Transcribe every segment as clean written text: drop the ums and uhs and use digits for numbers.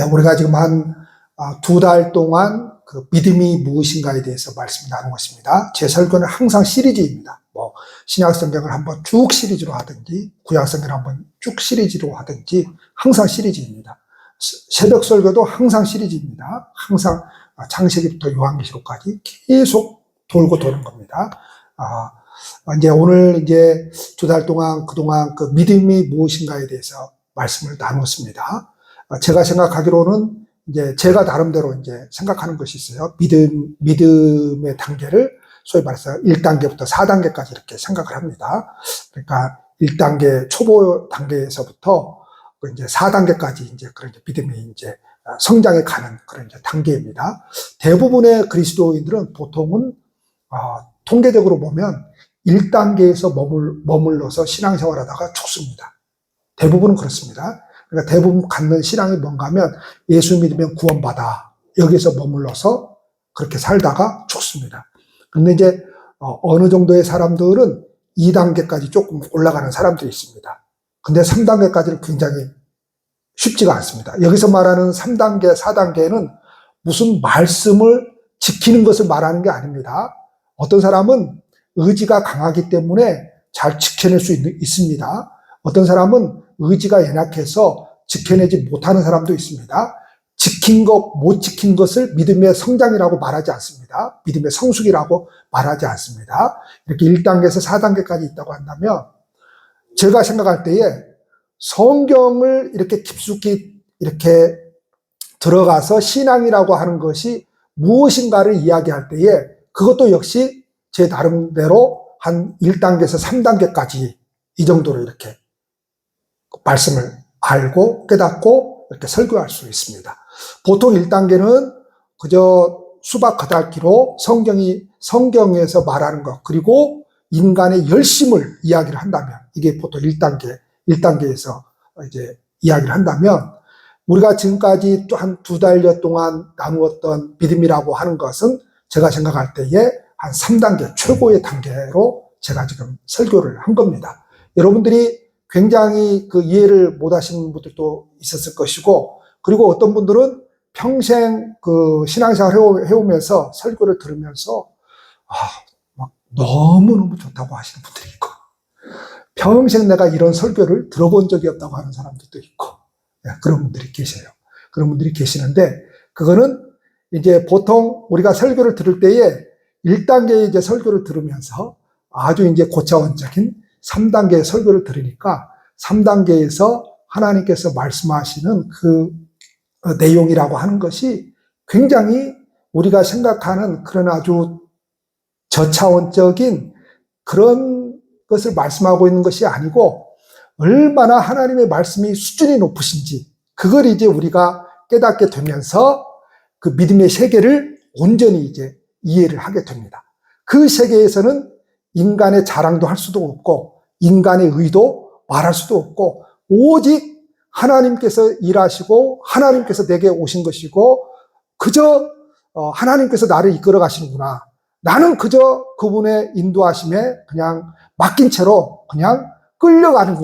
우리가 지금 한 2달 동안 그 믿음이 무엇인가에 대해서 말씀 나누고 있습니다. 제 설교는 항상 시리즈입니다. 신약성경을 한번 쭉 시리즈로 하든지, 구약성경을 한번 쭉 시리즈로 하든지, 항상 시리즈입니다. 새벽 설교도 항상 시리즈입니다. 항상 창세기부터 요한계시록까지 계속 돌고 도는 겁니다. 이제 오늘 이제 2달 동안 그동안 그 믿음이 무엇인가에 대해서 말씀을 나눴습니다. 제가 생각하기로는 이제 제가 나름대로 이제 생각하는 것이 있어요. 믿음의 단계를 소위 말해서 1단계부터 4단계까지 이렇게 생각을 합니다. 그러니까 1단계 초보 단계에서부터 이제 4단계까지 이제 그런 믿음이 이제 성장해 가는 그런 이제 단계입니다. 대부분의 그리스도인들은 보통은 통계적으로 보면 1단계에서 머물러서 신앙생활 하다가 죽습니다. 대부분은 그렇습니다. 그러니까 대부분 갖는 신앙이 뭔가 하면 예수 믿으면 구원받아. 여기서 머물러서 그렇게 살다가 죽습니다. 근데 이제 어느 정도의 사람들은 2단계까지 조금 올라가는 사람들이 있습니다. 근데 3단계까지는 굉장히 쉽지가 않습니다. 여기서 말하는 3단계, 4단계는 무슨 말씀을 지키는 것을 말하는 게 아닙니다. 어떤 사람은 의지가 강하기 때문에 잘 지켜낼 수 있습니다. 어떤 사람은 의지가 연약해서 지켜내지 못하는 사람도 있습니다. 지킨 것, 못 지킨 것을 믿음의 성장이라고 말하지 않습니다. 믿음의 성숙이라고 말하지 않습니다. 이렇게 1단계에서 4단계까지 있다고 한다면 제가 생각할 때에 성경을 이렇게 깊숙이 이렇게 들어가서 신앙이라고 하는 것이 무엇인가를 이야기할 때에 그것도 역시 제 나름대로 한 1단계에서 3단계까지 이 정도로 이렇게 말씀을 알고 깨닫고 이렇게 설교할 수 있습니다. 보통 1단계는 그저 수박 거달기로 성경에서 말하는 것, 그리고 인간의 열심을 이야기를 한다면, 이게 보통 1단계에서 이제 이야기를 한다면, 우리가 지금까지 또 한 2달여 동안 나누었던 믿음이라고 하는 것은 제가 생각할 때에 한 3단계, 최고의 단계로 제가 지금 설교를 한 겁니다. 여러분들이 굉장히 그 이해를 못 하시는 분들도 있었을 것이고, 그리고 어떤 분들은 평생 그 신앙생활 해오면서 설교를 들으면서, 막 너무너무 좋다고 하시는 분들이 있고, 평생 내가 이런 설교를 들어본 적이 없다고 하는 사람들도 있고, 그런 분들이 계세요. 그런 분들이 계시는데, 그거는 이제 보통 우리가 설교를 들을 때에 1단계의 이제 설교를 들으면서 아주 이제 고차원적인 3단계의 설교를 들으니까 3단계에서 하나님께서 말씀하시는 그 내용이라고 하는 것이 굉장히 우리가 생각하는 그런 아주 저차원적인 그런 것을 말씀하고 있는 것이 아니고 얼마나 하나님의 말씀이 수준이 높으신지 그걸 이제 우리가 깨닫게 되면서 그 믿음의 세계를 온전히 이제 이해를 하게 됩니다. 그 세계에서는 인간의 자랑도 할 수도 없고 인간의 의도 말할 수도 없고 오직 하나님께서 일하시고 하나님께서 내게 오신 것이고 그저 하나님께서 나를 이끌어 가시는구나. 나는 그저 그분의 인도하심에 그냥 맡긴 채로 그냥 끌려가는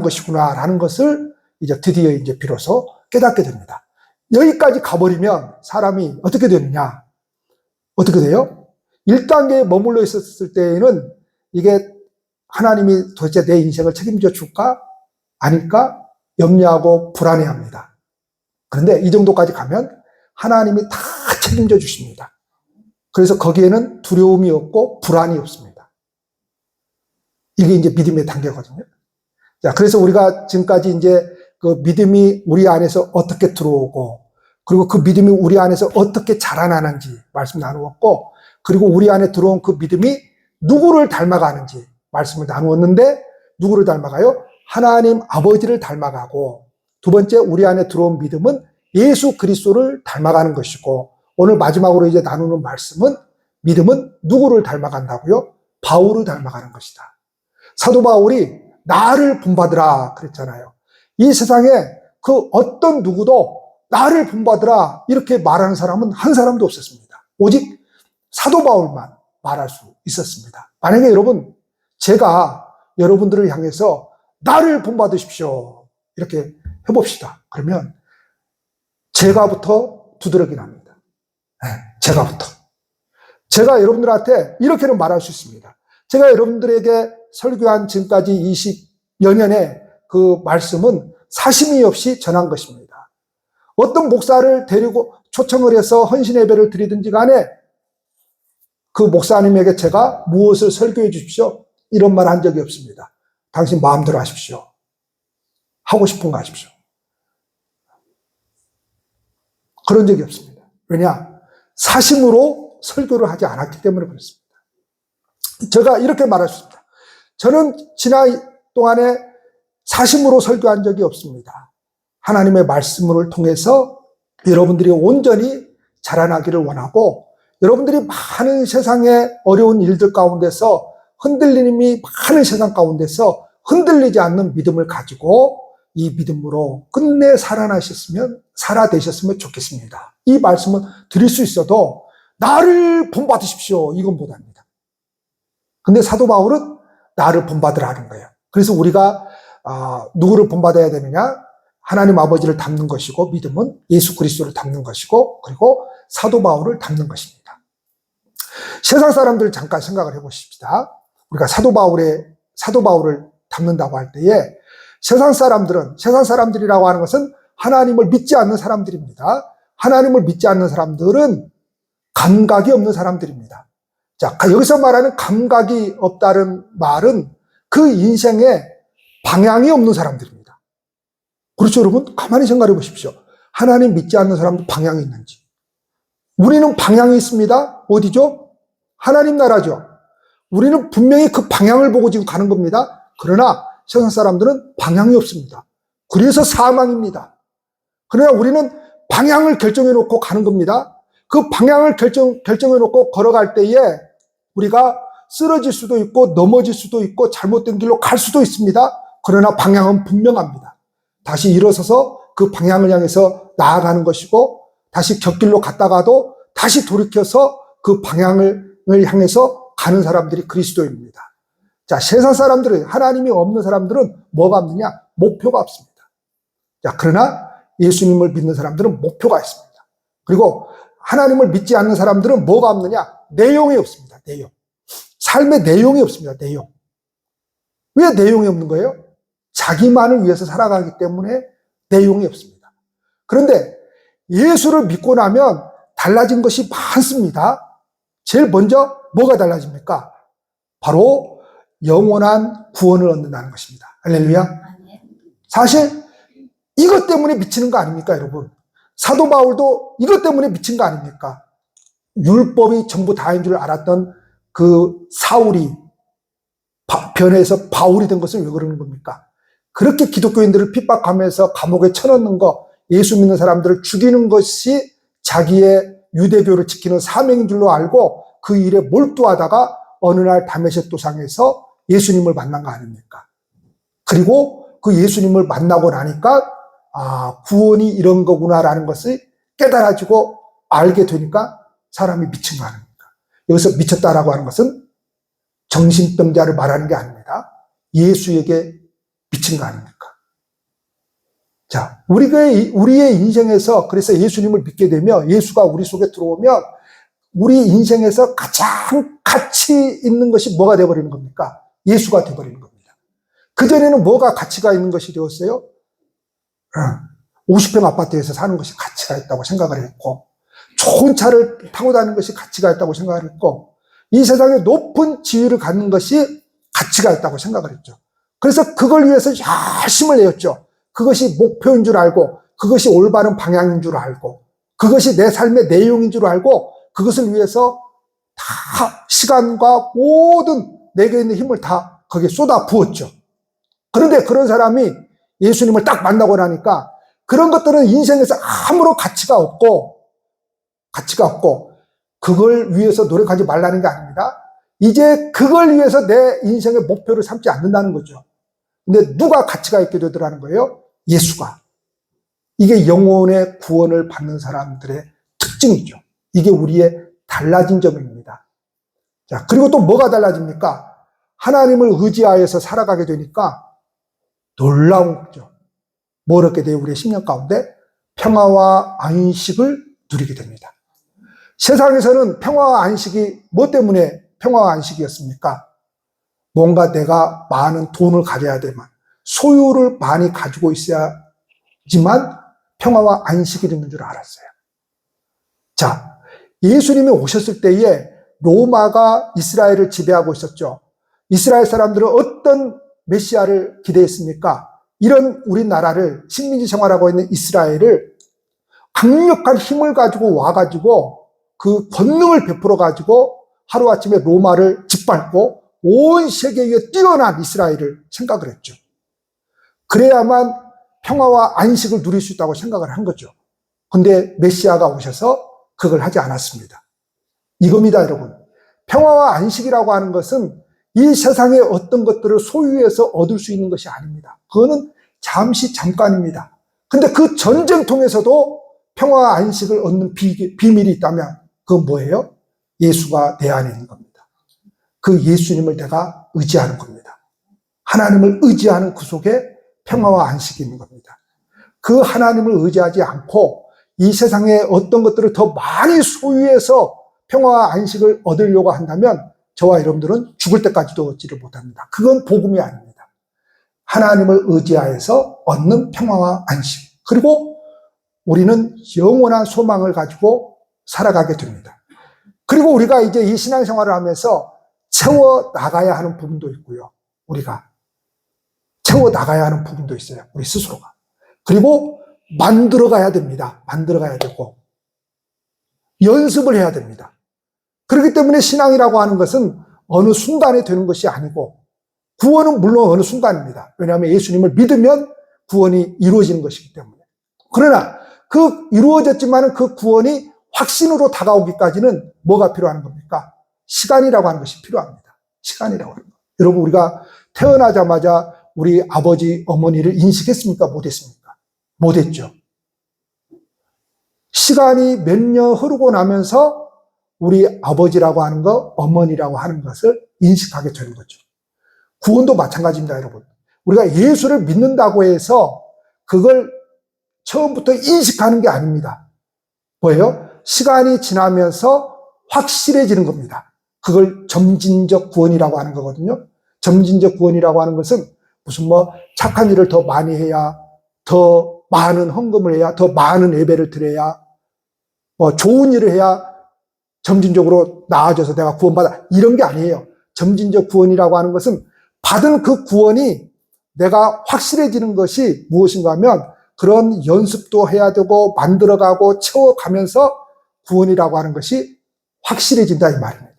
것이구나라는 것을 이제 드디어 이제 비로소 깨닫게 됩니다. 여기까지 가버리면 사람이 어떻게 되느냐? 어떻게 돼요? 1단계에 머물러 있었을 때에는 이게 하나님이 도대체 내 인생을 책임져 줄까? 아닐까? 염려하고 불안해합니다. 그런데 이 정도까지 가면 하나님이 다 책임져 주십니다. 그래서 거기에는 두려움이 없고 불안이 없습니다. 이게 이제 믿음의 단계거든요. 자, 그래서 우리가 지금까지 이제 그 믿음이 우리 안에서 어떻게 들어오고 그리고 그 믿음이 우리 안에서 어떻게 자라나는지 말씀 나누었고 그리고 우리 안에 들어온 그 믿음이 누구를 닮아가는지 말씀을 나누었는데 누구를 닮아가요? 하나님 아버지를 닮아가고 두 번째 우리 안에 들어온 믿음은 예수 그리스도를 닮아가는 것이고 오늘 마지막으로 이제 나누는 말씀은 믿음은 누구를 닮아간다고요? 바울을 닮아가는 것이다. 사도 바울이 나를 본받으라 그랬잖아요. 이 세상에 그 어떤 누구도 나를 본받으라 이렇게 말하는 사람은 한 사람도 없었습니다. 오직 사도 바울만 말할 수 있었습니다. 만약에 여러분 제가 여러분들을 향해서 나를 본받으십시오 이렇게 해봅시다. 그러면 제가부터 두드러기 납니다. 네, 제가부터. 제가 여러분들한테 이렇게는 말할 수 있습니다. 제가 여러분들에게 설교한 지금까지 20여 년의 그 말씀은 사심이 없이 전한 것입니다. 어떤 목사를 데리고 초청을 해서 헌신 예배를 드리든지 간에 그 목사님에게 제가 무엇을 설교해 주십시오, 이런 말 한 적이 없습니다. 당신 마음대로 하십시오. 하고 싶은 거 하십시오. 그런 적이 없습니다. 왜냐? 사심으로 설교를 하지 않았기 때문에 그렇습니다. 제가 이렇게 말할 수 있습니다. 저는 지난 동안에 사심으로 설교한 적이 없습니다. 하나님의 말씀을 통해서 여러분들이 온전히 자라나기를 원하고, 여러분들이 많은 세상의 어려운 일들 가운데서 흔들림이 많은 세상 가운데서 흔들리지 않는 믿음을 가지고 이 믿음으로 끝내 살아되셨으면 좋겠습니다. 이 말씀은 드릴 수 있어도 나를 본받으십시오, 이건 못합니다. 근데 사도 바울은 나를 본받으라는 거예요. 그래서 우리가 누구를 본받아야 되느냐? 하나님 아버지를 닮는 것이고, 믿음은 예수 그리스도를 닮는 것이고, 그리고 사도 바울을 닮는 것입니다. 세상 사람들 잠깐 생각을 해보십시다. 우리가 사도 바울을 닮는다고 할 때에 세상 사람들이라고 하는 것은 하나님을 믿지 않는 사람들입니다. 하나님을 믿지 않는 사람들은 감각이 없는 사람들입니다. 자, 여기서 말하는 감각이 없다는 말은 그 인생에 방향이 없는 사람들입니다. 그렇죠, 여러분? 가만히 생각해 보십시오. 하나님 믿지 않는 사람도 방향이 있는지. 우리는 방향이 있습니다. 어디죠? 하나님 나라죠. 우리는 분명히 그 방향을 보고 지금 가는 겁니다. 그러나 세상 사람들은 방향이 없습니다. 그래서 사망입니다. 그러나 우리는 방향을 결정해 놓고 가는 겁니다. 그 방향을 결정해 놓고 걸어갈 때에 우리가 쓰러질 수도 있고 넘어질 수도 있고 잘못된 길로 갈 수도 있습니다. 그러나 방향은 분명합니다. 다시 일어서서 그 방향을 향해서 나아가는 것이고, 다시 곁길로 갔다가도 다시 돌이켜서 그 방향을 향해서 가는 사람들이 그리스도인입니다. 자, 세상 사람들은, 하나님이 없는 사람들은 뭐가 없느냐? 목표가 없습니다. 자, 그러나 예수님을 믿는 사람들은 목표가 있습니다. 그리고 하나님을 믿지 않는 사람들은 뭐가 없느냐? 내용이 없습니다. 내용. 삶의 내용이 없습니다. 내용. 왜 내용이 없는 거예요? 자기만을 위해서 살아가기 때문에 내용이 없습니다. 그런데 예수를 믿고 나면 달라진 것이 많습니다. 제일 먼저 뭐가 달라집니까? 바로 영원한 구원을 얻는다는 것입니다. 할렐루야. 사실 이것 때문에 미치는 거 아닙니까, 여러분? 사도 바울도 이것 때문에 미친 거 아닙니까? 율법이 전부 다인 줄 알았던 그 사울이 변해서 바울이 된 것은 왜 그러는 겁니까? 그렇게 기독교인들을 핍박하면서 감옥에 쳐넣는 거, 예수 믿는 사람들을 죽이는 것이 자기의 유대교를 지키는 사명인 줄로 알고 그 일에 몰두하다가 어느 날 다메섹 도상에서 예수님을 만난 거 아닙니까? 그리고 그 예수님을 만나고 나니까 구원이 이런 거구나라는 것을 깨달아지고 알게 되니까 사람이 미친 거 아닙니까? 여기서 미쳤다라고 하는 것은 정신병자를 말하는 게 아닙니다. 예수에게 미친 거 아닙니까? 자, 우리의 인생에서 그래서 예수님을 믿게 되면, 예수가 우리 속에 들어오면 우리 인생에서 가장 가치 있는 것이 뭐가 되어버리는 겁니까? 예수가 되어버리는 겁니다. 그전에는 뭐가 가치가 있는 것이 되었어요? 50평 아파트에서 사는 것이 가치가 있다고 생각을 했고, 좋은 차를 타고 다니는 것이 가치가 있다고 생각을 했고, 이 세상에 높은 지위를 갖는 것이 가치가 있다고 생각을 했죠. 그래서 그걸 위해서 열심을 내었죠. 그것이 목표인 줄 알고, 그것이 올바른 방향인 줄 알고, 그것이 내 삶의 내용인 줄 알고, 그것을 위해서 다 시간과 모든 내게 있는 힘을 다 거기에 쏟아 부었죠. 그런데 그런 사람이 예수님을 딱 만나고 나니까 그런 것들은 인생에서 아무런 가치가 없고, 그걸 위해서 노력하지 말라는 게 아닙니다. 이제 그걸 위해서 내 인생의 목표를 삼지 않는다는 거죠. 근데 누가 가치가 있게 되더라는 거예요? 예수가. 이게 영혼의 구원을 받는 사람들의 특징이죠. 이게 우리의 달라진 점입니다. 자, 그리고 또 뭐가 달라집니까? 하나님을 의지하여서 살아가게 되니까 놀라운 거죠. 뭐 얻게 돼요? 우리의 10년 가운데 평화와 안식을 누리게 됩니다. 세상에서는 평화와 안식이 뭐 때문에 평화와 안식이었습니까? 뭔가 내가 많은 돈을 가져야 되만, 소유를 많이 가지고 있어야지만 평화와 안식이 있는 줄 알았어요. 자, 예수님이 오셨을 때에 로마가 이스라엘을 지배하고 있었죠. 이스라엘 사람들은 어떤 메시아를 기대했습니까? 이런 우리나라를 식민지 생활하고 있는 이스라엘을 강력한 힘을 가지고 와가지고 그 권능을 베풀어 가지고 하루아침에 로마를 짓밟고 온 세계 위에 뛰어난 이스라엘을 생각을 했죠. 그래야만 평화와 안식을 누릴 수 있다고 생각을 한 거죠. 근데 메시아가 오셔서 그걸 하지 않았습니다. 이겁니다, 여러분. 평화와 안식이라고 하는 것은 이 세상의 어떤 것들을 소유해서 얻을 수 있는 것이 아닙니다. 그거는 잠시 잠깐입니다. 근데 그 전쟁통에서도 평화와 안식을 얻는 비밀이 있다면 그건 뭐예요? 예수가 내 안에 있는 겁니다. 그 예수님을 내가 의지하는 겁니다. 하나님을 의지하는 그 속에 평화와 안식이 있는 겁니다. 그 하나님을 의지하지 않고 이 세상에 어떤 것들을 더 많이 소유해서 평화와 안식을 얻으려고 한다면 저와 여러분들은 죽을 때까지도 얻지를 못합니다. 그건 복음이 아닙니다. 하나님을 의지하여서 얻는 평화와 안식. 그리고 우리는 영원한 소망을 가지고 살아가게 됩니다. 그리고 우리가 이제 이 신앙생활을 하면서 채워 나가야 하는 부분도 있고요. 우리가 채워 나가야 하는 부분도 있어요. 우리 스스로가. 그리고 만들어 가야 됩니다. 만들어 가야 되고 연습을 해야 됩니다. 그렇기 때문에 신앙이라고 하는 것은 어느 순간에 되는 것이 아니고 구원은 물론 어느 순간입니다. 왜냐하면 예수님을 믿으면 구원이 이루어지는 것이기 때문에. 그러나 그 이루어졌지만 그 구원이 확신으로 다가오기까지는 뭐가 필요한 겁니까? 시간이라고 하는 것이 필요합니다. 시간이라고 하는 것. 여러분, 우리가 태어나자마자 우리 아버지, 어머니를 인식했습니까? 못했습니까? 못했죠. 시간이 몇 년 흐르고 나면서 우리 아버지라고 하는 것, 어머니라고 하는 것을 인식하게 되는 거죠. 구원도 마찬가지입니다, 여러분. 우리가 예수를 믿는다고 해서 그걸 처음부터 인식하는 게 아닙니다. 뭐예요? 시간이 지나면서 확실해지는 겁니다. 그걸 점진적 구원이라고 하는 거거든요. 점진적 구원이라고 하는 것은 무슨 착한 일을 더 많이 해야, 더 많은 헌금을 해야, 더 많은 예배를 드려야, 좋은 일을 해야 점진적으로 나아져서 내가 구원받아. 이런 게 아니에요. 점진적 구원이라고 하는 것은 받은 그 구원이 내가 확실해지는 것이 무엇인가 하면 그런 연습도 해야 되고 만들어가고 채워가면서 구원이라고 하는 것이 확실해진다 이 말입니다.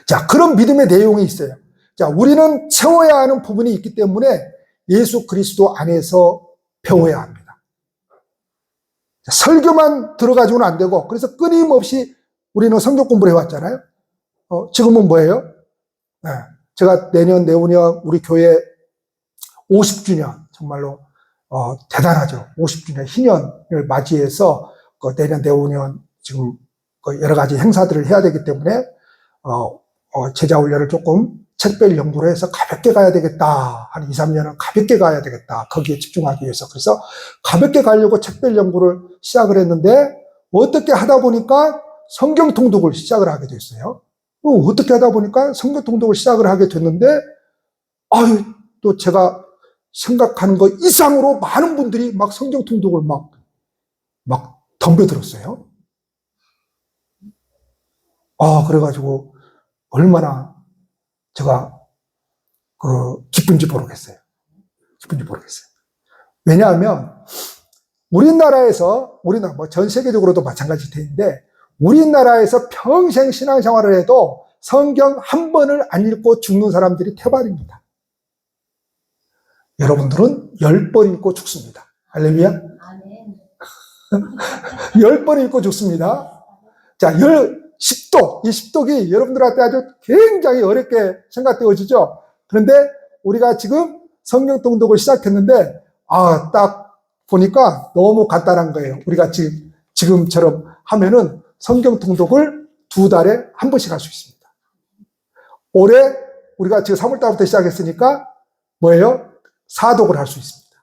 자, 그런 믿음의 내용이 있어요. 자, 우리는 채워야 하는 부분이 있기 때문에 예수 그리스도 안에서 배워야 합니다. 자, 설교만 들어가지고는 안 되고 그래서 끊임없이 우리는 성경 공부를 해왔잖아요. 지금은 뭐예요? 네, 제가 내후년 우리 교회 50주년 정말로 대단하죠. 50주년 희년을 맞이해서 내년 내후년 지금 여러 가지 행사들을 해야 되기 때문에 제자 훈련을 조금 책별 연구를 해서 가볍게 가야 되겠다. 한 2, 3년은 가볍게 가야 되겠다. 거기에 집중하기 위해서. 그래서 가볍게 가려고 책별 연구를 시작을 했는데 어떻게 하다 보니까 성경 통독을 시작을 하게 됐어요. 어떻게 하다 보니까 성경 통독을 시작을 하게 됐는데 또 제가 생각하는 것 이상으로 많은 분들이 막 성경 통독을 막 덤벼들었어요. 그래가지고 얼마나 제가 기쁜지 모르겠어요. 왜냐하면 우리나라에서 전 세계적으로도 마찬가지 텐데 우리나라에서 평생 신앙생활을 해도 성경 한 번을 안 읽고 죽는 사람들이 태반입니다. 여러분들은 10번 읽고 죽습니다. 할렐루야. 10번 읽고 죽습니다. 자, 10독, 이 10독이 여러분들한테 아주 굉장히 어렵게 생각되어지죠. 그런데 우리가 지금 성경 통독을 시작했는데 딱 보니까 너무 간단한 거예요. 우리가 지금처럼 하면은 성경 통독을 2달에 한 번씩 할 수 있습니다. 올해 우리가 지금 3월달부터 시작했으니까 뭐예요? 4독을 할 수 있습니다.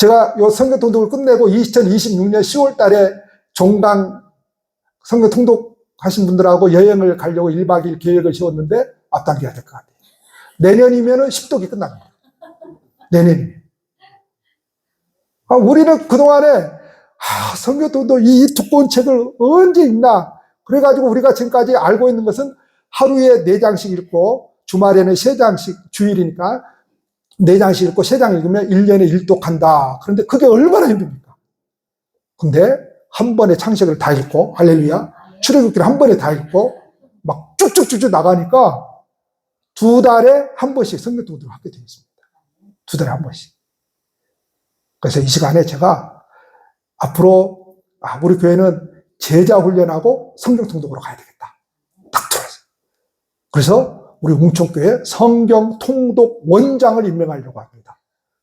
제가 요 성경 통독을 끝내고 2026년 10월 달에 종강 성경 통독하신 분들하고 여행을 가려고 1박 2일 계획을 세웠는데 앞당겨야 될 것 같아요. 내년이면은 10독이 끝납니다. 내년이면. 우리는 그동안에 성경 통독 이 두꺼운 책을 언제 읽나? 그래가지고 우리가 지금까지 알고 있는 것은 하루에 4장씩 읽고 주말에는 3장씩, 주일이니까 4장씩 읽고 3장 읽으면 1년에 1독한다. 그런데 그게 얼마나 힘듭니까? 근데 한 번에 창세기를 다 읽고, 할렐루야, 출애굽기를 한 번에 다 읽고 막 쭉쭉쭉쭉 나가니까 2달에 한 번씩 성경 통독을 하게 되어 있습니다. 2달에 한 번씩. 그래서 이 시간에 제가 앞으로 우리 교회는 제자 훈련하고 성경 통독으로 가야 되겠다. 딱 들어왔어요. 그래서 우리 웅천교회 성경 통독 원장을 임명하려고 합니다.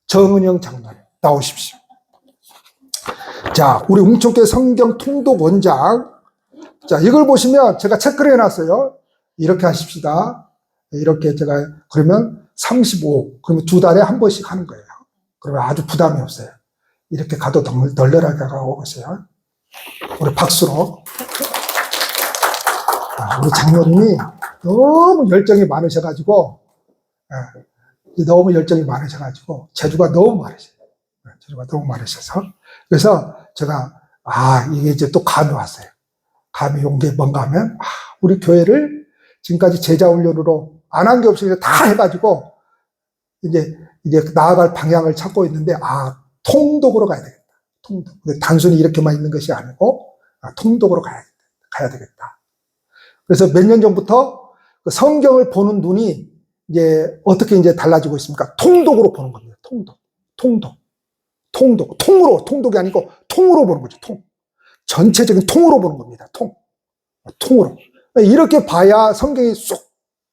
정은영 장로님 나오십시오. 자, 우리 웅천교회 성경 통독 원장. 자, 이걸 보시면 제가 체크를 해놨어요. 이렇게 하십시다. 이렇게 제가 그러면 35, 그러면 2달에 한 번씩 하는 거예요. 그러면 아주 부담이 없어요. 이렇게 가도 널널하게 가고 있어요. 우리 박수로. 우리 장로님이 너무 열정이 많으셔가지고, 재주가 너무 많으셔요. 재주가 너무 많으셔서. 그래서 제가, 이게 이제 또 감이 왔어요. 감이 온 게 뭔가 하면, 우리 교회를 지금까지 제자훈련으로 안 한 게 없이 다 해가지고, 이제 나아갈 방향을 찾고 있는데, 통독으로 가야 되겠다. 통독. 근데 단순히 이렇게만 있는 것이 아니고, 통독으로 가야 되겠다. 그래서 몇 년 전부터 성경을 보는 눈이 이제 어떻게 이제 달라지고 있습니까? 통독으로 보는 겁니다. 통독. 통독이 아니고 통으로 보는 거죠. 전체적인 통으로 보는 겁니다. 통으로. 이렇게 봐야 성경이 쏙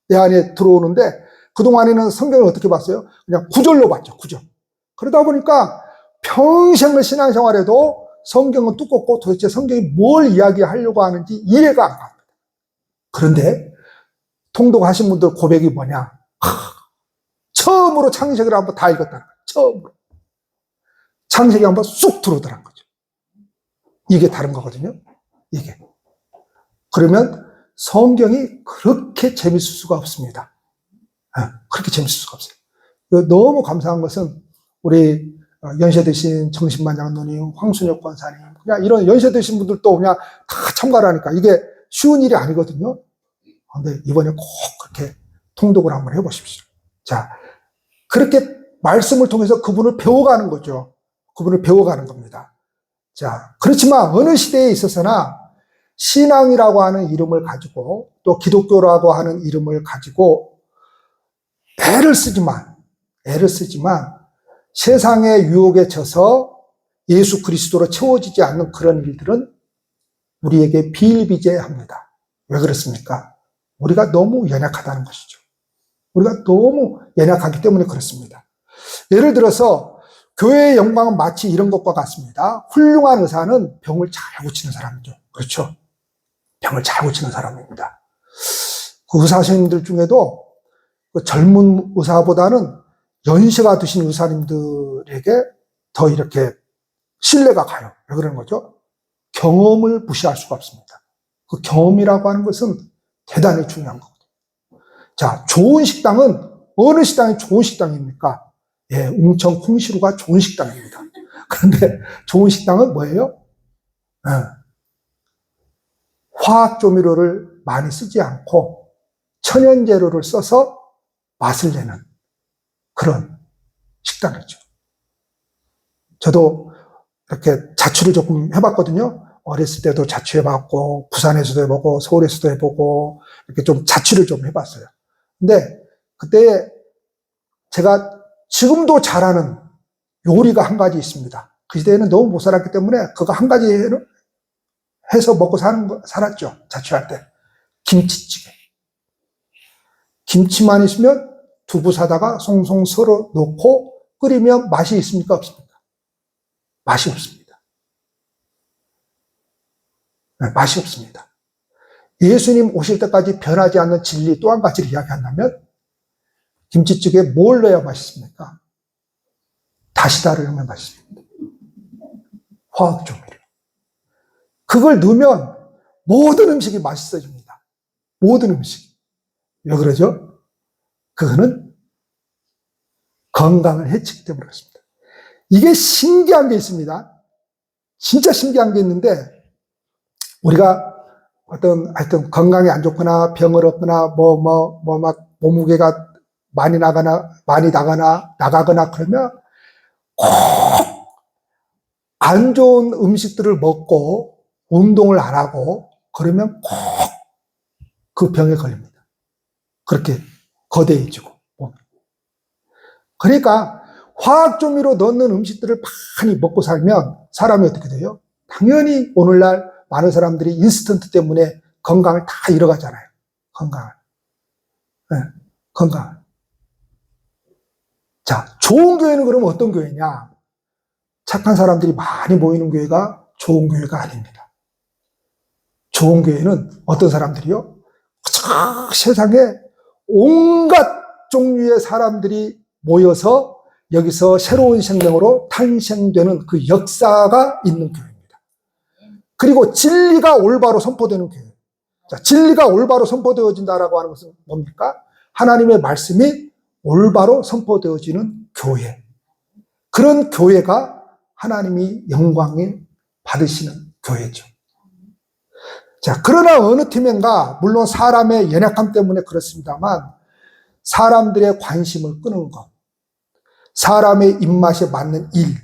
내 안에 들어오는데, 그동안에는 성경을 어떻게 봤어요? 그냥 구절로 봤죠. 구절. 그러다 보니까 평생을 신앙생활에도 성경은 두껍고 도대체 성경이 뭘 이야기하려고 하는지 이해가 안 갑니다. 그런데 통독하신 분들 고백이 뭐냐? 처음으로 창세기를 한번 다 읽었다는 거예요. 처음으로. 창세기 한번 쑥 들어오더란 거죠. 이게 다른 거거든요. 이게. 그러면 성경이 그렇게 재밌을 수가 없습니다. 그렇게 재밌을 수가 없어요. 너무 감사한 것은 우리 연세 드신 정신만 장로님, 황순혁 권사님, 그냥 이런 연세 드신 분들도 그냥 다 참가를 하니까 이게 쉬운 일이 아니거든요. 근데 이번에 꼭 그렇게 통독을 한번 해보십시오. 자, 그렇게 말씀을 통해서 그분을 배워가는 거죠. 그분을 배워가는 겁니다. 자, 그렇지만 어느 시대에 있어서나 신앙이라고 하는 이름을 가지고 또 기독교라고 하는 이름을 가지고 애를 쓰지만 세상의 유혹에 져서 예수 그리스도로 채워지지 않는 그런 일들은 우리에게 비일비재합니다. 왜 그렇습니까? 우리가 너무 연약하다는 것이죠. 우리가 너무 연약하기 때문에 그렇습니다. 예를 들어서 교회의 영광은 마치 이런 것과 같습니다. 훌륭한 의사는 병을 잘 고치는 사람이죠. 그렇죠? 병을 잘 고치는 사람입니다. 그 의사 선생님들 중에도 그 젊은 의사보다는 연세가 드신 의사님들에게 더 이렇게 신뢰가 가요. 왜 그러는 거죠? 경험을 무시할 수가 없습니다. 그 경험이라고 하는 것은 대단히 중요한 거거든요. 자, 좋은 식당은 어느 식당이 좋은 식당입니까? 예, 웅천 콩시루가 좋은 식당입니다. 그런데 좋은 식당은 뭐예요? 화학 조미료를 많이 쓰지 않고 천연 재료를 써서 맛을 내는 그런 식당이죠. 저도 이렇게 자취를 조금 해봤거든요. 어렸을 때도 자취해봤고, 부산에서도 해보고, 서울에서도 해보고, 이렇게 좀 자취를 좀 해봤어요. 근데 그때 제가 지금도 잘하는 요리가 한 가지 있습니다. 그 시대에는 너무 못 살았기 때문에 그거 한 가지 해서 먹고 살았죠. 자취할 때. 김치찌개. 김치만 있으면 두부 사다가 송송 썰어 놓고 끓이면 맛이 있습니까? 없습니까? 맛이 없습니다. 네, 맛이 없습니다. 예수님 오실 때까지 변하지 않는 진리 또 한 가지를 이야기한다면 김치찌개에 뭘 넣어야 맛있습니까? 다시다를 넣으면 맛있습니다. 화학조미료. 그걸 넣으면 모든 음식이 맛있어집니다. 모든 음식. 왜 그러죠? 그거는 건강을 해치기 때문에 그렇습니다. 이게 신기한 게 있습니다. 진짜 신기한 게 있는데, 우리가 하여튼 건강이 안 좋거나 병을 얻거나 막 몸무게가 많이 나가거나 그러면 꼭 안 좋은 음식들을 먹고 운동을 안 하고 그러면 꼭 그 병에 걸립니다. 그렇게 거대해지고. 그러니까 화학조미료 넣는 음식들을 많이 먹고 살면 사람이 어떻게 돼요? 당연히 오늘날 많은 사람들이 인스턴트 때문에 건강을 다 잃어가잖아요. 건강을. 네, 건강을. 자, 좋은 교회는 그럼 어떤 교회냐? 착한 사람들이 많이 모이는 교회가 좋은 교회가 아닙니다. 좋은 교회는 어떤 사람들이요? 세상에 온갖 종류의 사람들이 모여서 여기서 새로운 생명으로 탄생되는 그 역사가 있는 교회입니다. 그리고 진리가 올바로 선포되는 교회. 자, 진리가 올바로 선포되어진다라고 하는 것은 뭡니까? 하나님의 말씀이 올바로 선포되어지는 교회. 그런 교회가 하나님이 영광을 받으시는 교회죠. 자, 그러나 어느 팀인가, 물론 사람의 연약함 때문에 그렇습니다만, 사람들의 관심을 끄는 것, 사람의 입맛에 맞는 일,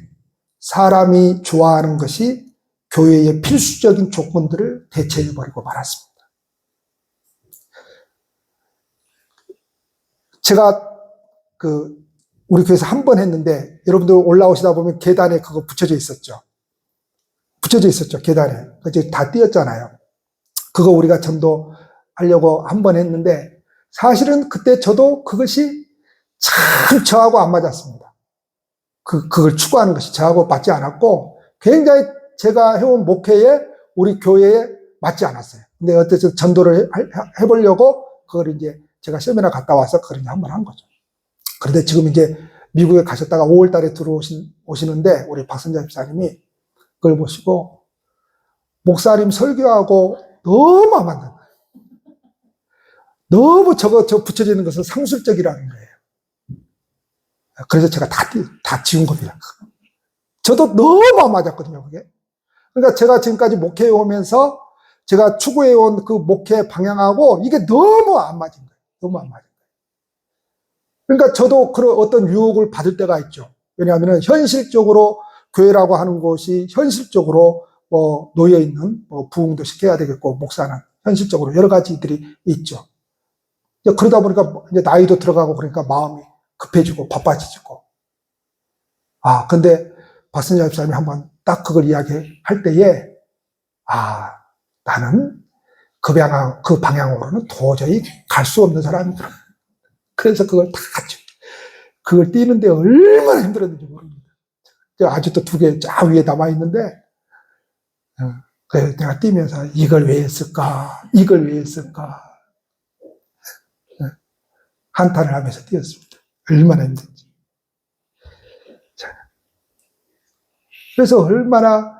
사람이 좋아하는 것이 교회의 필수적인 조건들을 대체해버리고 말았습니다. 제가 우리 교회에서 한 번 했는데, 여러분들 올라오시다 보면 계단에 그거 붙여져 있었죠. 계단에. 그래서 다 띄었잖아요. 그거 우리가 전도하려고 한 번 했는데, 사실은 그때 저도 그것이 참 저하고 안 맞았습니다. 그걸 추구하는 것이 저하고 맞지 않았고, 굉장히 제가 해온 목회에 우리 교회에 맞지 않았어요. 근데 어쨌든 전도를 해보려고 그걸 이제 제가 세미나 갔다 와서 그걸 이제 한번 한 거죠. 그런데 지금 이제 미국에 가셨다가 5월 달에 오시는데, 우리 박선자 집사님이 그걸 보시고, 목사님 설교하고 너무 안 맞는 거예요. 너무 저 붙여져 있는 것은 상술적이라는 거예요. 그래서 제가 다 지운 겁니다. 저도 너무 안 맞았거든요, 그게. 그러니까 제가 지금까지 목회해 오면서 제가 추구해 온 그 목회 방향하고 이게 너무 안 맞은 거예요. 너무 안 맞은 거예요. 그러니까 저도 그런 어떤 유혹을 받을 때가 있죠. 왜냐하면 현실적으로 교회라고 하는 곳이 현실적으로 놓여 있는 부흥도 시켜야 되겠고, 목사는 현실적으로 여러 가지들이 있죠. 그러다 보니까 이제 나이도 들어가고 그러니까 마음이 급해지고 바빠지고. 근데 박선자 집사님이 한번 딱 그걸 이야기할 때에, 나는 그 방향으로는 도저히 갈 수 없는 사람이더라. 그래서 그걸 띄는데 얼마나 힘들었는지 모릅니다. 아직도 2개 쫙 위에 남아있는데, 그래서 내가 띄면서 이걸 왜 했을까? 한탄을 하면서 띄었습니다. 얼마나 힘든지. 그래서 얼마나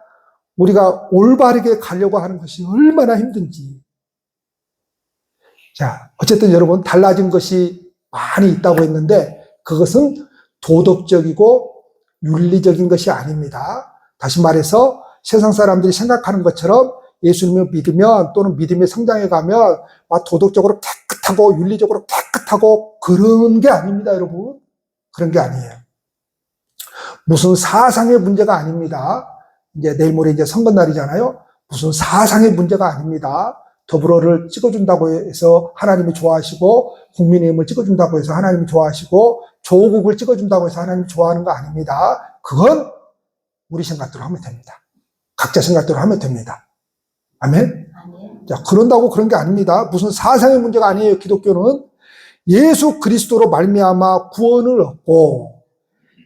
우리가 올바르게 가려고 하는 것이 얼마나 힘든지. 자, 어쨌든 여러분, 달라진 것이 많이 있다고 했는데, 그것은 도덕적이고 윤리적인 것이 아닙니다. 다시 말해서 세상 사람들이 생각하는 것처럼 예수님을 믿으면, 또는 믿음의 성장에 가면 도덕적으로 깨끗하고 윤리적으로 깨끗하고 그런 게 아닙니다, 여러분. 그런 게 아니에요. 무슨 사상의 문제가 아닙니다. 이제 내일 모레 이제 선거날이잖아요. 무슨 사상의 문제가 아닙니다. 더불어를 찍어준다고 해서 하나님이 좋아하시고, 국민의힘을 찍어준다고 해서 하나님이 좋아하시고, 조국을 찍어준다고 해서 하나님이 좋아하는 거 아닙니다. 그건 우리 생각대로 하면 됩니다. 각자 생각대로 하면 됩니다. 아멘? 자, 그런다고 그런 게 아닙니다. 무슨 사상의 문제가 아니에요. 기독교는 예수 그리스도로 말미암아 구원을 얻고,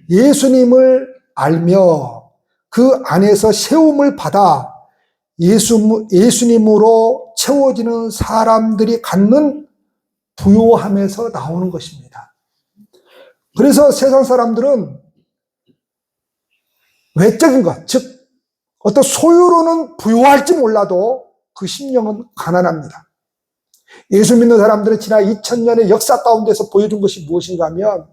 예수님을 알며 그 안에서 세움을 받아 예수님으로 채워지는 사람들이 갖는 부요함에서 나오는 것입니다. 그래서 세상 사람들은 외적인 것, 즉 어떤 소유로는 부유할지 몰라도 그 심령은 가난합니다. 예수 믿는 사람들은 지난 2000년의 역사 가운데서 보여준 것이 무엇인가 하면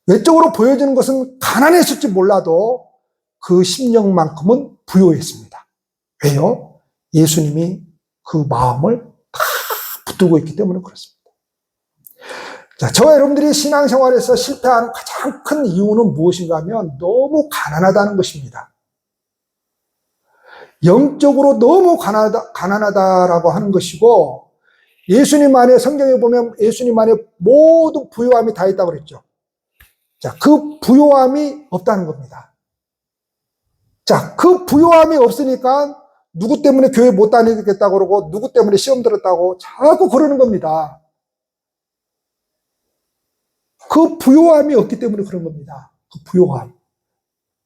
외적으로 보여주는 것은 가난했을지 몰라도 그 심령만큼은 부유했습니다. 왜요? 예수님이 그 마음을 다 붙들고 있기 때문에 그렇습니다. 자, 저와 여러분들이 신앙생활에서 실패하는 가장 큰 이유는 무엇인가 하면 너무 가난하다는 것입니다. 영적으로 너무 가난하다라고 하는 것이고, 예수님 안에, 성경에 보면 예수님 안에 모든 부요함이 다 있다고 그랬죠. 자, 그 부요함이 없다는 겁니다. 자, 그 부요함이 없으니까 누구 때문에 교회 못 다니겠다고 그러고, 누구 때문에 시험 들었다고 자꾸 그러는 겁니다. 그 부요함이 없기 때문에 그런 겁니다. 그 부요함.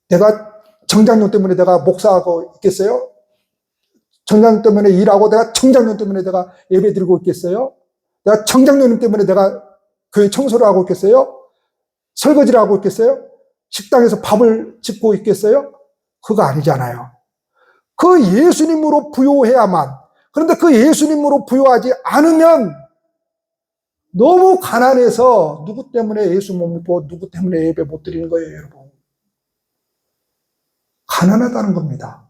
내가 정장용 때문에 내가 목사하고 있겠어요? 정장 때문에 일하고 내가 정장용 때문에 내가 예배 드리고 있겠어요? 내가 정장용 때문에 내가 교회 청소를 하고 있겠어요? 설거지를 하고 있겠어요? 식당에서 밥을 짓고 있겠어요? 그거 아니잖아요. 그 예수님으로 부요해야만. 그런데 그 예수님으로 부요하지 않으면 너무 가난해서 누구 때문에 예수 못 믿고 누구 때문에 예배 못 드리는 거예요, 여러분. 가난하다는 겁니다.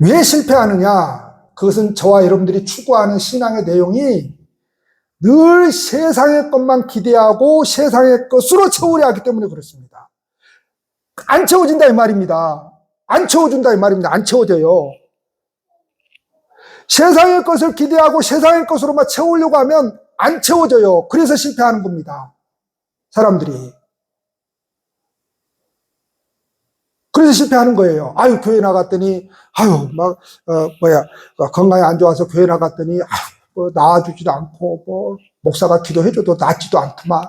왜 실패하느냐? 그것은 저와 여러분들이 추구하는 신앙의 내용이 늘 세상의 것만 기대하고 세상의 것으로 채우려 하기 때문에 그렇습니다. 안 채워진다 이 말입니다. 안 채워준다 이 말입니다. 안 채워져요. 세상의 것을 기대하고 세상의 것으로만 채우려고 하면 안 채워져요. 그래서 실패하는 겁니다. 사람들이. 그래서 실패하는 거예요. 아유, 교회 나갔더니, 아유, 건강이 안 좋아서 교회 나갔더니, 아유, 나아주지도 않고, 목사가 기도해줘도 낫지도 않더만.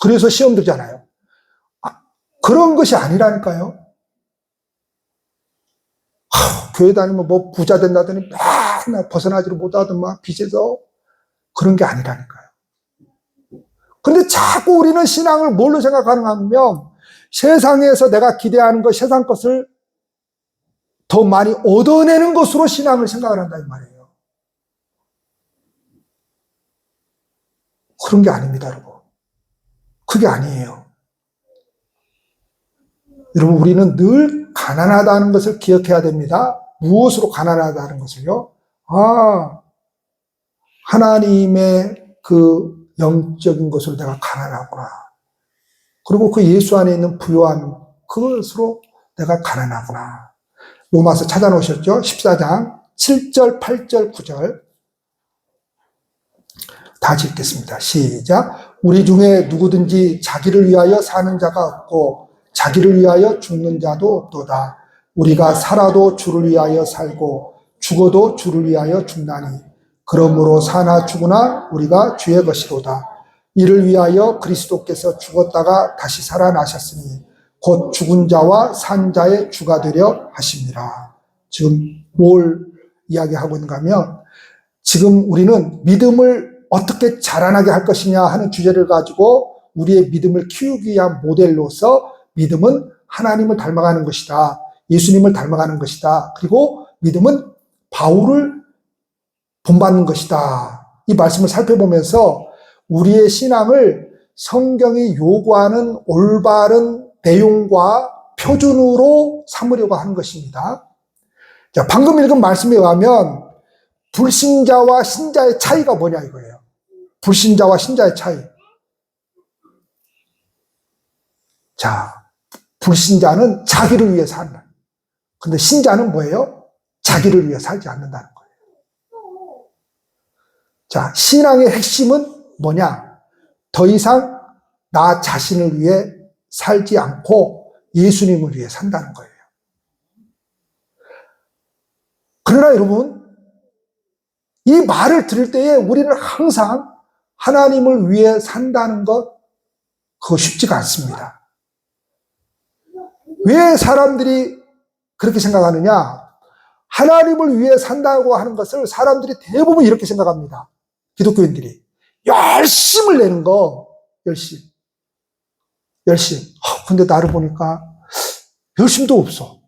그래서 시험 들잖아요. 그런 것이 아니라니까요. 교회 다니면 부자 된다더니 맨날 벗어나지를 못하더만, 빚에서. 그런 게 아니라니까요. 근데 자꾸 우리는 신앙을 뭘로 생각하는가 하면, 세상에서 내가 기대하는 것, 세상 것을 더 많이 얻어내는 것으로 신앙을 생각을 한다 이 말이에요. 그런 게 아닙니다, 여러분. 그게 아니에요. 여러분, 우리는 늘 가난하다는 것을 기억해야 됩니다. 무엇으로 가난하다는 것을요? 하나님의 그 영적인 것으로 내가 가난하구나. 그리고 그 예수 안에 있는 부요함, 그것으로 내가 가난하구나. 로마서 찾아놓으셨죠? 14장 7절, 8절, 9절. 다시 읽겠습니다. 시작. 우리 중에 누구든지 자기를 위하여 사는 자가 없고 자기를 위하여 죽는 자도 없도다. 우리가 살아도 주를 위하여 살고 죽어도 주를 위하여 죽나니 그러므로 사나 죽으나 우리가 주의 것이로다. 이를 위하여 그리스도께서 죽었다가 다시 살아나셨으니 곧 죽은 자와 산 자의 주가 되려 하십니다. 지금 뭘 이야기하고 있는가 하면 지금 우리는 믿음을 어떻게 자라나게 할 것이냐 하는 주제를 가지고 우리의 믿음을 키우기 위한 모델로서 믿음은 하나님을 닮아가는 것이다. 예수님을 닮아가는 것이다. 그리고 믿음은 바울을 본받는 것이다. 이 말씀을 살펴보면서 우리의 신앙을 성경이 요구하는 올바른 내용과 표준으로 삼으려고 하는 것입니다. 자, 방금 읽은 말씀에 의하면 불신자와 신자의 차이가 뭐냐 이거예요. 불신자와 신자의 차이. 자, 불신자는 자기를 위해 산다. 근데 신자는 뭐예요? 자기를 위해 살지 않는다는 거예요. 자, 신앙의 핵심은 뭐냐? 더 이상 나 자신을 위해 살지 않고 예수님을 위해 산다는 거예요. 그러나 여러분, 이 말을 들을 때에 우리는 항상 하나님을 위해 산다는 것, 그거 쉽지가 않습니다. 왜 사람들이 그렇게 생각하느냐? 하나님을 위해 산다고 하는 것을 사람들이 대부분 이렇게 생각합니다. 기독교인들이. 열심을 내는 거, 열심. 근데 나를 보니까 열심도 없어.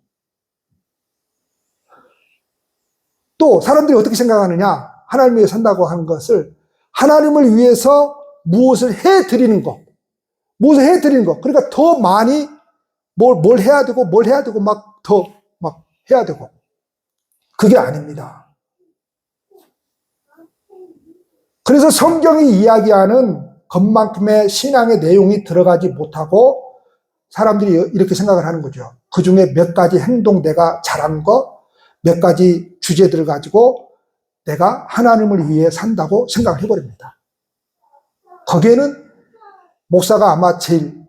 또 사람들이 어떻게 생각하느냐? 하나님을 위해 산다고 하는 것을 하나님을 위해서 무엇을 해드리는 것. 무엇을 해드리는 것. 그러니까 더 많이 뭘 해야 되고 막 더 막 해야 되고. 그게 아닙니다. 그래서 성경이 이야기하는 것만큼의 신앙의 내용이 들어가지 못하고 사람들이 이렇게 생각을 하는 거죠. 그 중에 몇 가지 행동 내가 잘한 거, 몇 가지 주제들을 가지고 내가 하나님을 위해 산다고 생각을 해버립니다. 거기에는 목사가 아마 제일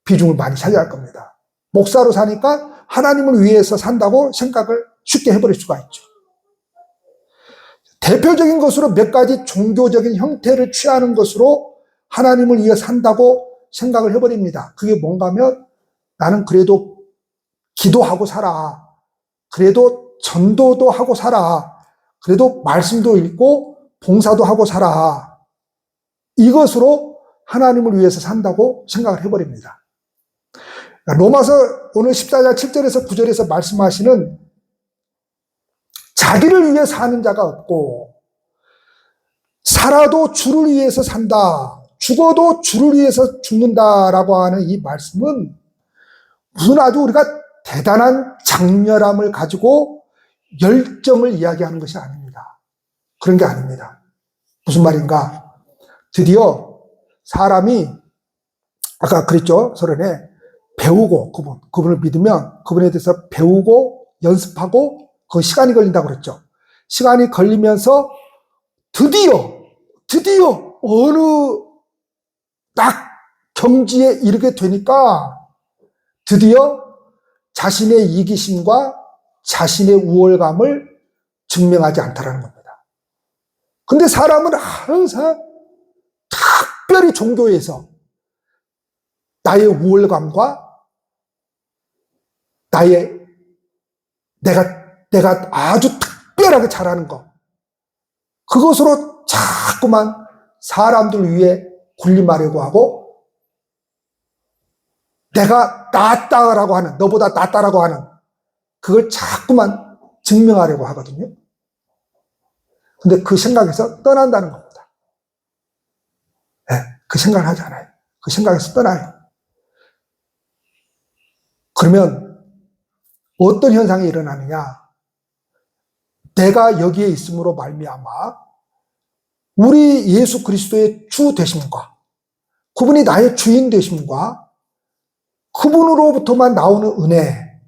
비중을 많이 차지할 겁니다. 목사로 사니까 하나님을 위해서 산다고 생각을 쉽게 해버릴 수가 있죠. 대표적인 것으로 몇 가지 종교적인 형태를 취하는 것으로 하나님을 위해 산다고 생각을 해버립니다. 그게 뭔가 하면 나는 그래도 기도하고 살아. 그래도 전도도 하고 살아. 그래도 말씀도 읽고 봉사도 하고 살아. 이것으로 하나님을 위해서 산다고 생각을 해버립니다. 로마서 오늘 14장 7절에서 9절에서 말씀하시는 자기를 위해 사는 자가 없고 살아도 주를 위해서 산다. 죽어도 주를 위해서 죽는다라고 하는 이 말씀은 무슨 아주 우리가 대단한 장렬함을 가지고 열정을 이야기하는 것이 아닙니다. 그런 게 아닙니다. 무슨 말인가? 드디어 사람이 아까 그랬죠. 서론에 배우고 그분을 믿으면 그분에 대해서 배우고 연습하고 그 시간이 걸린다고 그랬죠. 시간이 걸리면서 드디어 어느 딱 경지에 이르게 되니까 드디어 자신의 이기심과 자신의 우월감을 증명하지 않다라는 겁니다. 근데 사람은 항상 특별히 종교에서 나의 우월감과 내가 아주 특별하게 잘하는 것, 그것으로 자꾸만 사람들 위해 군림하려고 하고 내가 낫다라고 하는, 너보다 낫다라고 하는 그걸 자꾸만 증명하려고 하거든요. 근데 그 생각에서 떠난다는 겁니다. 네, 그 생각을 하지 않아요. 그 생각에서 떠나요. 그러면 어떤 현상이 일어나느냐? 내가 여기에 있음으로 말미암아 우리 예수 그리스도의 주 되심과 그분이 나의 주인 되심과 그분으로부터만 나오는 은혜,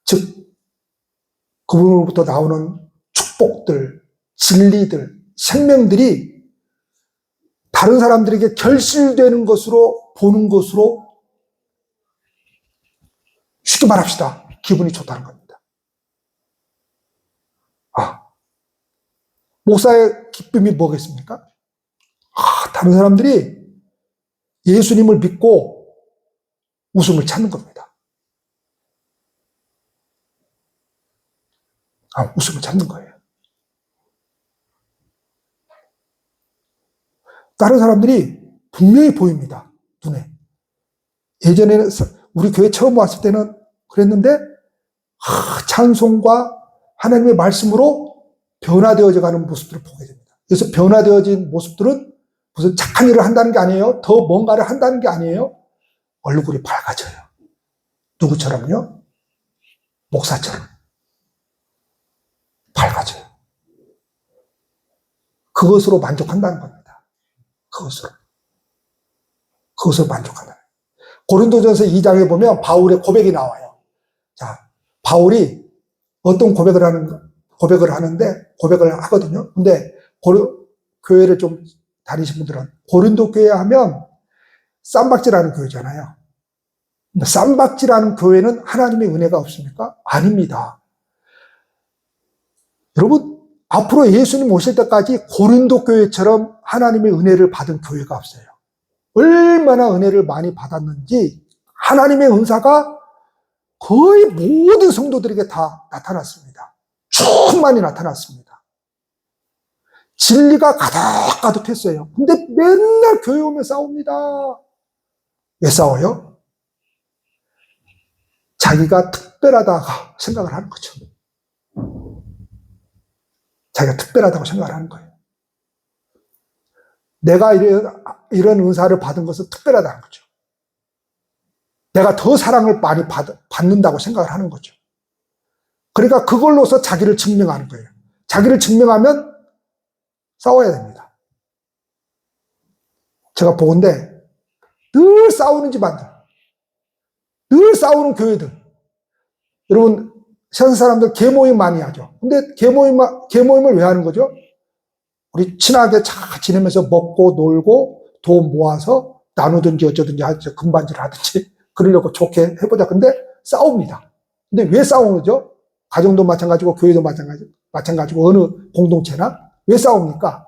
즉 그분으로부터 나오는 축복들, 진리들, 생명들이 다른 사람들에게 결실되는 것으로 보는 것으로 쉽게 말합시다. 기분이 좋다는 겁니다. 목사의 기쁨이 뭐겠습니까? 다른 사람들이 예수님을 믿고 웃음을 찾는 겁니다. 웃음을 찾는 거예요. 다른 사람들이 분명히 보입니다. 눈에. 예전에는 우리 교회 처음 왔을 때는 그랬는데 찬송과 하나님의 말씀으로 변화되어져 가는 모습들을 보게 됩니다. 그래서 변화되어진 모습들은 무슨 착한 일을 한다는 게 아니에요. 더 뭔가를 한다는 게 아니에요. 얼굴이 밝아져요. 누구처럼요? 목사처럼 밝아져요. 그것으로 만족한다는 겁니다. 그것으로 만족한다. 고린도전서 2장에 보면 바울의 고백이 나와요. 자, 바울이 어떤 고백을 하는데 고백을 하거든요. 근데 교회를 좀 다니신 분들은 고린도 교회 하면 쌈박질하는 교회잖아요. 근데 쌈박질하는 교회는 하나님의 은혜가 없습니까? 아닙니다. 여러분, 앞으로 예수님 오실 때까지 고린도 교회처럼 하나님의 은혜를 받은 교회가 없어요. 얼마나 은혜를 많이 받았는지 하나님의 은사가 거의 모든 성도들에게 다 나타났습니다. 충만히 나타났습니다. 진리가 가득가득했어요. 근데 맨날 교회 오면 싸웁니다. 왜 싸워요? 자기가 특별하다고 생각을 하는 거죠. 자기가 특별하다고 생각을 하는 거예요. 내가 이런 은사를 받은 것은 특별하다는 거죠. 내가 더 사랑을 많이 받는다고 생각을 하는 거죠. 그러니까 그걸로서 자기를 증명하는 거예요. 자기를 증명하면 싸워야 됩니다. 제가 보건대 늘 싸우는 집안들, 늘 싸우는 교회들. 여러분, 세상 사람들 계모임 많이 하죠. 근데 계모임을 왜 하는 거죠? 우리 친하게 잘 지내면서 먹고 놀고 돈 모아서 나누든지 어쩌든지 하죠. 금반지를 하든지 그러려고 좋게 해보자. 근데 싸웁니다. 근데 왜 싸우죠? 가정도 마찬가지고 교회도 마찬가지고 어느 공동체나 왜 싸웁니까?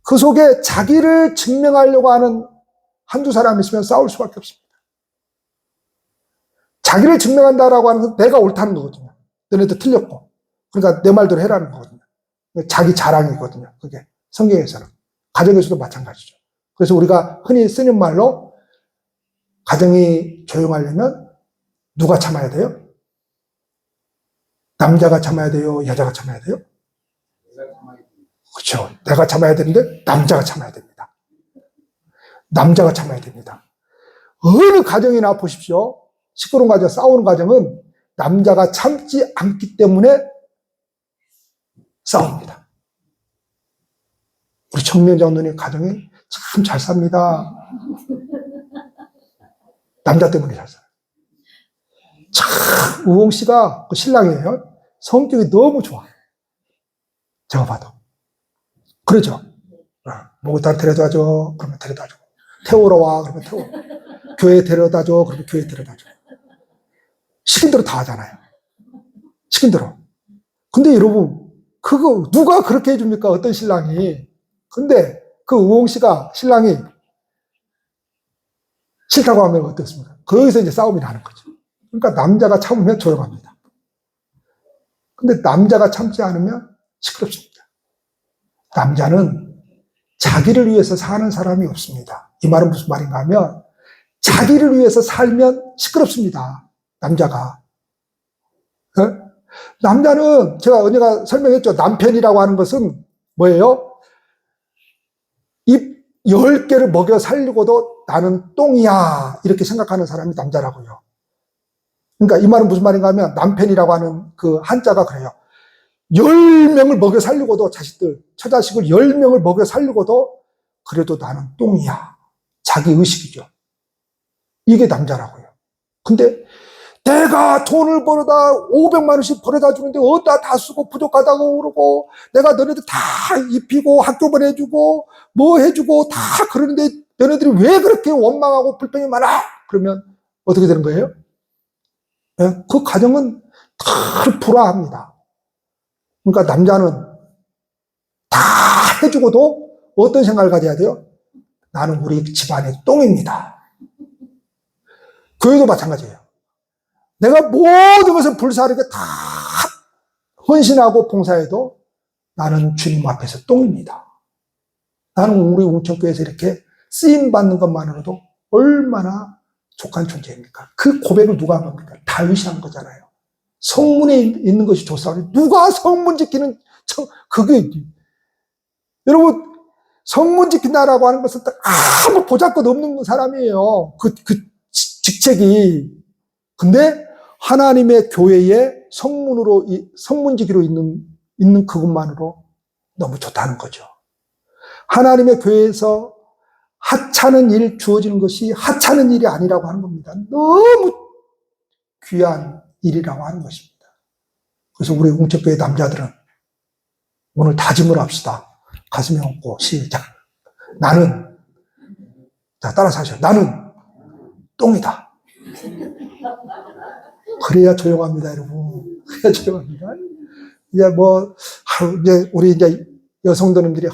그 속에 자기를 증명하려고 하는 한두 사람이 있으면 싸울 수밖에 없습니다. 자기를 증명한다라고 하는 건 내가 옳다는 거거든요. 너네도 틀렸고. 그러니까 내 말대로 해라는 거거든요. 자기 자랑이거든요. 그게 성경에서는. 가정에서도 마찬가지죠. 그래서 우리가 흔히 쓰는 말로 가정이 조용하려면 누가 참아야 돼요? 남자가 참아야 돼요? 여자가 참아야 돼요? 그렇죠. 내가 참아야 되는데 남자가 참아야 됩니다. 남자가 참아야 됩니다. 어느 가정이나 보십시오. 시끄러운 가정, 싸우는 가정은 남자가 참지 않기 때문에 싸웁니다. 우리 청명장 누님 가정이 참 잘 삽니다. 남자 때문에 잘 살아요. 참, 우홍 씨가 그 신랑이에요. 성격이 너무 좋아. 제가 봐도. 그러죠. 목욕탕 데려다 줘. 그러면 데려다 줘. 태우러 와. 그러면 태워. 교회 데려다 줘. 그러면 교회 데려다 줘. 시킨 대로 다 하잖아요. 시킨 대로. 근데 여러분, 그거 누가 그렇게 해줍니까? 어떤 신랑이. 근데 그 우홍 씨가 신랑이 싫다고 하면 어떻습니까? 거기서 이제 싸움이 나는 거죠. 그러니까 남자가 참으면 조용합니다. 근데 남자가 참지 않으면 시끄럽습니다. 남자는 자기를 위해서 사는 사람이 없습니다. 이 말은 무슨 말인가 하면 자기를 위해서 살면 시끄럽습니다. 남자가. 네? 남자는 제가 언젠가 설명했죠. 남편이라고 하는 것은 뭐예요? 입 10개를 먹여 살리고도 나는 똥이야 이렇게 생각하는 사람이 남자라고요. 그러니까 이 말은 무슨 말인가 하면 남편이라고 하는 그 한자가 그래요. 10명을 먹여 살리고도 처자식을 10명을 먹여 살리고도 그래도 나는 똥이야. 자기 의식이죠. 이게 남자라고요. 근데 내가 돈을 벌어다 500만 원씩 벌어다 주는데 어디다 다 쓰고 부족하다고 그러고 내가 너네들 다 입히고 학교 보내주고 뭐 해주고 다 그러는데 너네들이 왜 그렇게 원망하고 불평이 많아? 그러면 어떻게 되는 거예요? 네? 그 가정은 다 불화합니다. 그러니까 남자는 다 해주고도 어떤 생각을 가져야 돼요? 나는 우리 집안의 똥입니다. 교회도 마찬가지예요. 내가 모든 것을 불사르게 다 헌신하고 봉사해도 나는 주님 앞에서 똥입니다. 나는 우리 웅천교회에서 이렇게 쓰임받는 것만으로도 얼마나 족한 존재입니까? 그 고백을 누가 한 겁니까? 다윗이 한 거잖아요. 성문에 있는 것이 좋사오니 누가 성문 지키는 그게 여러분 성문 지킨다라고 하는 것은 아무 보잘것 없는 사람이에요. 그 직책이. 근데 하나님의 교회에 성문지기로 있는 그것만으로 너무 좋다는 거죠. 하나님의 교회에서 하찮은 일 주어지는 것이 하찮은 일이 아니라고 하는 겁니다. 너무 귀한 일이라고 하는 것입니다. 그래서 우리 웅천교회 남자들은 오늘 다짐을 합시다. 가슴에 얹고 시작. 나는, 자 따라서 하셔. 나는 똥이다. 그래야 조용합니다, 여러분. 그래야 조용합니다. 이제 우리 여성들님들이,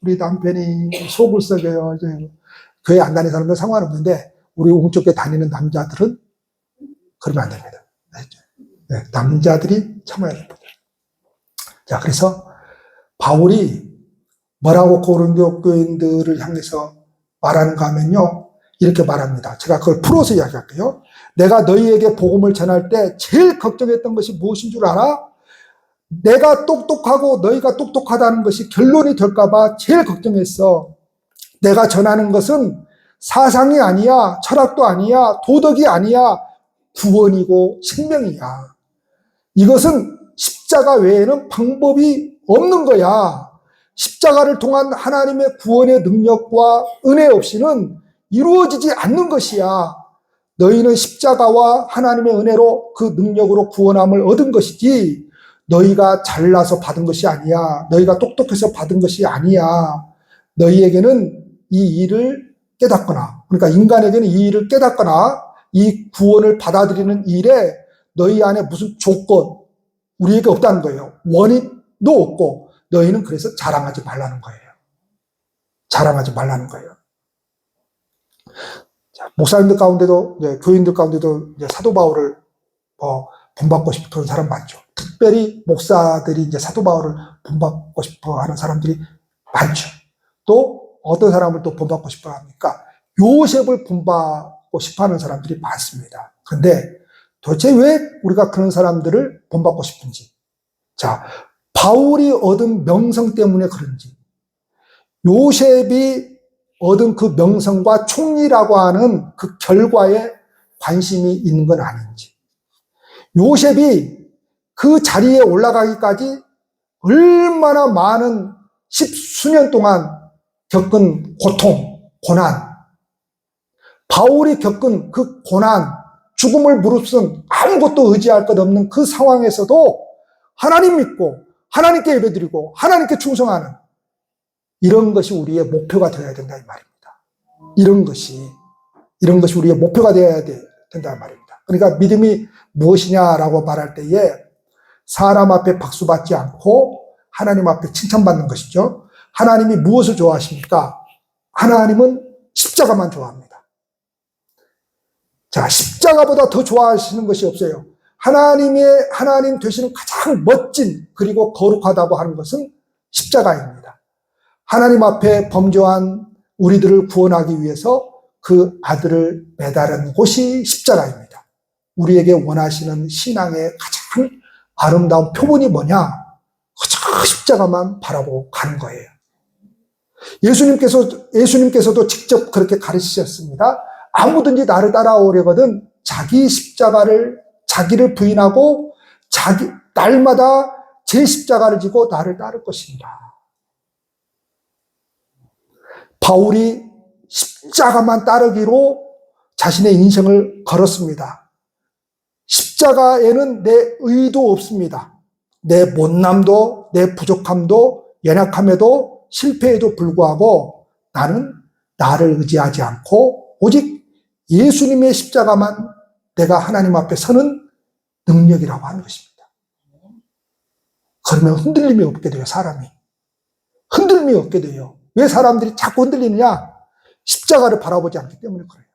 우리 남편이 속을 썩여요. 이제 교회 안 다니는 사람은 상관없는데, 우리 웅쪽에 다니는 남자들은 그러면 안 됩니다. 네, 남자들이 참아야 됩니다. 자, 그래서 바울이 뭐라고 고린도 교인들을 향해서 말하는가 하면요. 이렇게 말합니다. 제가 그걸 풀어서 이야기할게요. 내가 너희에게 복음을 전할 때 제일 걱정했던 것이 무엇인 줄 알아? 내가 똑똑하고 너희가 똑똑하다는 것이 결론이 될까봐 제일 걱정했어. 내가 전하는 것은 사상이 아니야, 철학도 아니야, 도덕이 아니야, 구원이고 생명이야. 이것은 십자가 외에는 방법이 없는 거야. 십자가를 통한 하나님의 구원의 능력과 은혜 없이는 이루어지지 않는 것이야. 너희는 십자가와 하나님의 은혜로 그 능력으로 구원함을 얻은 것이지 너희가 잘나서 받은 것이 아니야. 너희가 똑똑해서 받은 것이 아니야. 너희에게는 이 일을 깨닫거나, 그러니까 인간에게는 이 일을 깨닫거나 이 구원을 받아들이는 일에 너희 안에 무슨 조건, 우리에게 없다는 거예요. 원인도 없고 너희는 그래서 자랑하지 말라는 거예요. 자랑하지 말라는 거예요. 자, 목사님들 가운데도, 교인들 가운데도 사도 바울을 본받고 싶은 사람 많죠. 특별히 목사들이 사도 바울을 본받고 싶어 하는 사람들이 많죠. 또 어떤 사람을 또 본받고 싶어 합니까? 요셉을 본받고 싶어 하는 사람들이 많습니다. 그런데 도대체 왜 우리가 그런 사람들을 본받고 싶은지. 자, 바울이 얻은 명성 때문에 그런지, 요셉이 얻은 그 명성과 총리라고 하는 그 결과에 관심이 있는 건 아닌지, 요셉이 그 자리에 올라가기까지 얼마나 많은 십수년 동안 겪은 고통, 고난, 바울이 겪은 그 고난, 죽음을 무릅쓴 아무것도 의지할 것 없는 그 상황에서도 하나님 믿고 하나님께 예배드리고 하나님께 충성하는 이런 것이 우리의 목표가 되어야 된다 이 말입니다. 이런 것이 우리의 목표가 되어야 된다 이 말입니다. 그러니까 믿음이 무엇이냐라고 말할 때에 사람 앞에 박수받지 않고 하나님 앞에 칭찬받는 것이죠. 하나님이 무엇을 좋아하십니까? 하나님은 십자가만 좋아합니다. 자, 십자가보다 더 좋아하시는 것이 없어요. 하나님 되시는 가장 멋진 그리고 거룩하다고 하는 것은 십자가입니다. 하나님 앞에 범죄한 우리들을 구원하기 위해서 그 아들을 매달은 곳이 십자가입니다. 우리에게 원하시는 신앙의 가장 아름다운 표본이 뭐냐? 그 십자가만 바라보고 가는 거예요. 예수님께서도 직접 그렇게 가르치셨습니다. 아무든지 나를 따라오려거든 자기를 부인하고 날마다 제 십자가를 지고 나를 따를 것입니다. 바울이 십자가만 따르기로 자신의 인생을 걸었습니다. 십자가에는 내 의도 없습니다. 내 못남도, 내 부족함도, 연약함에도, 실패에도 불구하고 나는 나를 의지하지 않고 오직 예수님의 십자가만 내가 하나님 앞에 서는 능력이라고 하는 것입니다. 그러면 흔들림이 없게 돼요, 사람이. 흔들림이 없게 돼요. 왜 사람들이 자꾸 흔들리느냐? 십자가를 바라보지 않기 때문에 그래요.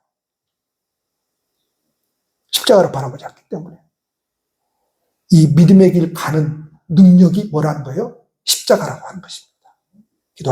십자가를 바라보지 않기 때문에. 이 믿음의 길 가는 능력이 뭐라는 거예요? 십자가라고 하는 것입니다. 기도하시겠습니다.